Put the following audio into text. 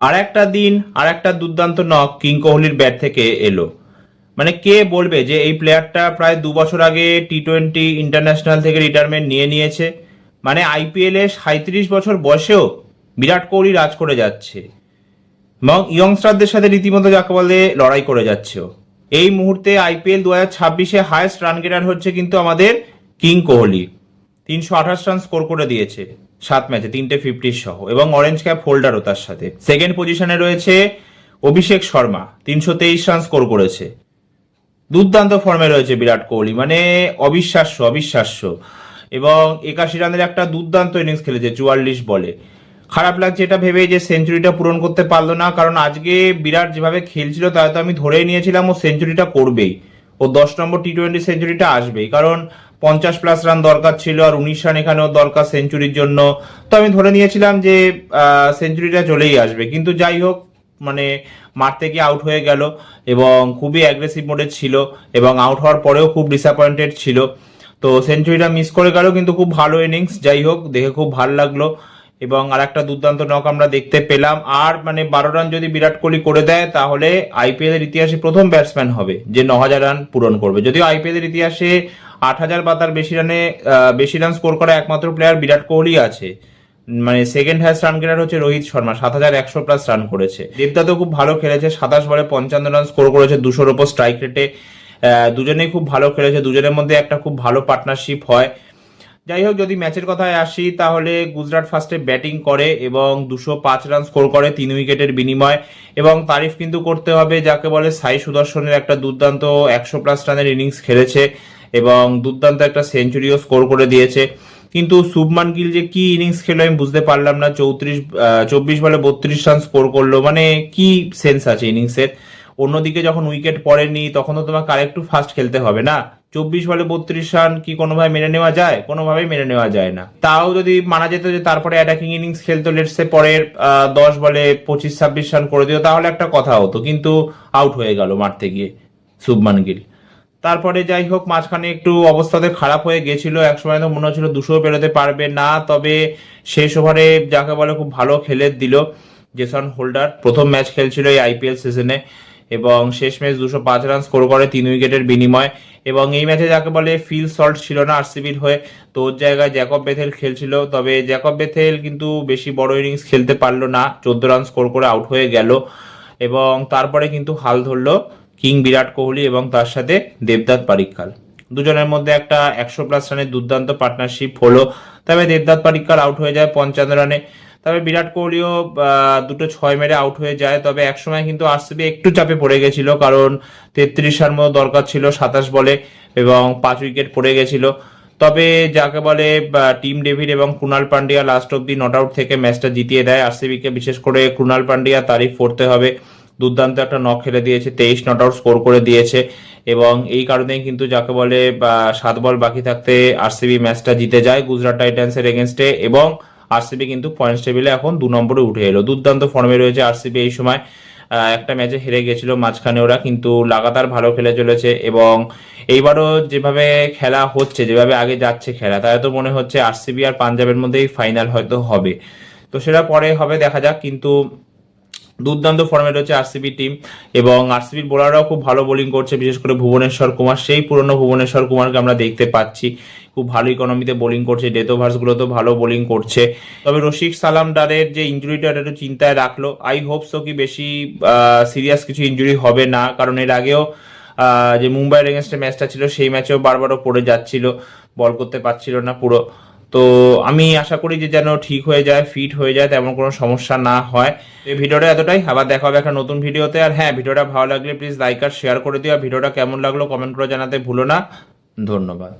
আর একটা দিন আর একটা দুর্দান্ত নক কিং কোহলির ব্যাট থেকে এলো। মানে কে বলবে যে এই প্লেয়ারটা প্রায় 2 বছর আগে টি-20 ইন্টারন্যাশনাল থেকে রিটায়ারমেন্ট নিয়ে নিয়েছে। মানে আইপিএল এ 37 বছর বয়সেও বিরাট কোহলি রাজ করে যাচ্ছে এবং ইয়ংস্টারদের সাথে রীতিমতো যাকে বলে লড়াই করে যাচ্ছে ও। এই মুহূর্তে আইপিএল 2026-এ হায়েস্ট রান গেটার হচ্ছে কিন্তু আমাদের কিং কোহলি। 328 রান স্কোর করে দিয়েছে 7 ম্যাচে, 3 ফিফটি সহ, এবং অরেঞ্জ ক্যাপ হোল্ডারও তার সাথে। সেকেন্ড পজিশনে রয়েছে অভিষেক শর্মা, 323 রান স্কোর করেছে। দুর্দান্ত ফর্মে রয়েছে বিরাট কোহলি, মানে অবিশ্বাস্য অবিশ্বাস্য। এবং 81 রানের একটা দুর্দান্ত ইনিংস খেলেছে 44 বলে। খারাপ লাগছে এটা ভেবে যে সেঞ্চুরিটা পূরণ করতে পারলো না, কারণ আজকে বিরাট যেভাবে খেলছিল তাহলে তো আমি ধরেই নিয়েছিলাম ও সেঞ্চুরিটা করবেই, ও 10 নম্বর টি-20 সেঞ্চুরিটা আসবেই, কারণ 50+ রান দরকার ছিল আর 19 রান এখানেও দরকার সেঞ্চুরির জন্য। তো আমি ধরে নিয়েছিলাম যে সেঞ্চুরিটা চলেই আসবে, কিন্তু যাই হোক, মানে মাঠ থেকে আউট হয়ে গেল এবং খুবই অ্যাগ্রেসিভ মোডে ছিল এবং আউট হওয়ার পরেও খুব ডিসঅ্যাপয়েন্টেড ছিল। তো সেঞ্চুরিটা মিস করে গেল, কিন্তু খুব ভালো ইনিংস, যাই হোক দেখে খুব ভালো লাগলো। এবং আর একটা দুর্দান্ত নক আমরা দেখতে পেলাম। আর মানে 12 রান যদি বিরাট কোহলি করে দেয় তাহলে আইপিএল এর ইতিহাসে প্রথম ব্যাটসম্যান হবে যে 9,000 রান পূরণ করবে। যদিও আইপিএল এর ইতিহাসে 8,000 বা তার বেশি রান স্কোর করা একমাত্র প্লেয়ার বিরাট কোহলি আছে। মানে সেকেন্ড হাইস্ট রান গেটার হচ্ছে রোহিত শর্মা, 7,100+ রান করেছে। দেবদত্ত খুব ভালো খেলেছে, 27 বলে 55 রান স্কোর করেছে, 200-র ওপর স্ট্রাইক রেটে। দুজনেই খুব ভালো খেলেছে, দুজনের মধ্যে একটা খুব ভালো পার্টনারশিপ হয়। যাই হোক, যদি ম্যাচের কথায় আসি তাহলে গুজরাট ফার্স্টে ব্যাটিং করে এবং 205 রান স্কোর করে 3 উইকেটের বিনিময়। এবং তারিফ কিন্তু করতে হবে যাকে বলে সাই সুদর্শনের, একটা দুর্দান্ত 100+ রানের ইনিংস খেলেছে এবং দুর্দান্ত একটা সেঞ্চুরিও স্কোর করে দিয়েছে। কিন্তু শুভমান গিল যে কি ইনিংস খেলো আমি বুঝতে পারলাম না। 24 বলে 32 রান স্কোর করলো, মানে কি সেন্স আছে ইনিংসের। অন্যদিকে যখন উইকেট পড়েনি তখন তো তোমাকে আরেকটু ফাস্ট খেলতে হবে না। 24 বলে 32 রান কি কোনোভাবে মেনে নেওয়া যায়? কোনোভাবেই মেনে নেওয়া যায় না। তাও যদি মানা যেত যে তারপরে অ্যাটাকিং ইনিংস খেলতো, লেটসে পরের 10 বলে 25-26 রান করে দিত, তাহলে একটা কথা হতো, কিন্তু আউট হয়ে গেল মারতে গিয়ে শুভমান গিল। তারপরে যাই হোক, মাঝখানে একটু অবস্থাতে খারাপ হয়ে গেছিল, একসময় তো মনে হচ্ছিল 200 পেরোতে পারবে না। তবে শেষ ওভারে যাকে বলে খুব ভালো খেলে দিল জেসন হোল্ডার। প্রথম ম্যাচ খেলছিল এই আইপিএল সিজনে এবং শেষ ম্যাচ 205 রান স্কোর করে 3 উইকেটের বিনিময়। এবং এই ম্যাচে যাকে বলে ফিল সল্ট ছিল না আরসিবির হয়ে, তো ওর জায়গায় জ্যাকব বেথেল খেলছিল। তবে জ্যাকব বেথেল কিন্তু বেশি বড় ইনিংস খেলতে পারলো না, 14 রান স্কোর করে আউট হয়ে গেল। এবং তারপরে কিন্তু হাল ধরলো কিং বিরাট কোহলি এবং তার সাথে দেবদত্ত পাডিক্কাল। দুজনের মধ্যে একটা 100+ রানের দুর্দান্ত পার্টনারশিপ হলো। তবে দেবদত্ত পাডিক্কাল আউট হয়ে যায় 55 রানে। তবে বিরাট কোহলিও দুটো 6 মেরে আউট হয়ে যায়। তবে একসময় কিন্তু আরসিবি একটু চাপে পড়ে গেছিল, কারণ 33 রান মতো দরকার ছিল 27 বলে এবং 5 উইকেট পড়ে গেছিল। তবে যাকে বলে টিম ডেভিড এবং কুনাল পান্ডিয়া লাস্ট অব্দি নট আউট থেকে ম্যাচটা জিতিয়ে দেয় আরসিবিকে। বিশেষ করে কুনাল পান্ডিয়া তারিফ করতে হবে, দুর্দান্ত একটা নক খেলে দিয়েছে, 23 নট আউট স্কোর করে দিয়েছে। এবং এই কারণেই কিন্তু যাকে বলে 7 বল বাকি থাকতে আরসিবি ম্যাচটা জিতে যায় গুজরাট টাইটান্সের এগেনস্টে। এবং আরসিবি কিন্তু পয়েন্টস টেবিলে এখন 2 নম্বরে উঠে এলো। দুর্দান্ত ফর্মে রয়েছে আরসিবি এই সময়। একটা ম্যাচে হেরে গেছিল মাঝখানে ওরা, কিন্তু লাগাতার ভালো খেলে চলেছে। এবং এইবারও যেভাবে খেলা হচ্ছে, যেভাবে আগে যাচ্ছে খেলা, তাই তো মনে হচ্ছে আরসিবি আর পাঞ্জাবের মধ্যেই ফাইনাল হয়তো হবে। তো সেটা পরে হবে, দেখা যাক। কিন্তু দুর্দান্ত ফর্মে রয়েছে আরসিবি টিম এবং আরসিবির বোলাররাও খুব ভালো বোলিং করছে, বিশেষ করে ভুবনেশ্বর কুমার। সেই পুরনো ভুবনেশ্বর কুমারকে আমরা দেখতে পাচ্ছি, খুব ভালো ইকোনমিতে বোলিং করছে, ডেথ ওভার্স গুলোতেও ভালো বোলিং করছে। তবে রশিক সালামডারের যে ইঞ্জুরিটা একটু চিন্তায় রাখলো। আই হোপ সো কি বেশি সিরিয়াস কিছু ইঞ্জুরি হবে না, কারণ এর আগেও যে মুম্বাইয়ের এগেনস্টে ম্যাচটা ছিল সেই ম্যাচেও বারবারও পড়ে যাচ্ছিল, বল করতে পারছিল না পুরো। তো আমি আশা করি যে যেন ঠিক হয়ে যায়, ফিট হয়ে যায়, তেমন কোনো সমস্যা না হয়। এই ভিডিওটা এতটাই, আবার দেখা হবে একটা নতুন ভিডিওতে। আর হ্যাঁ, ভিডিওটা ভালো লাগলে প্লিজ লাইক আর শেয়ার করে দিও। আর ভিডিওটা কেমন লাগলো কমেন্ট করে জানাতে ভুলো না। ধন্যবাদ।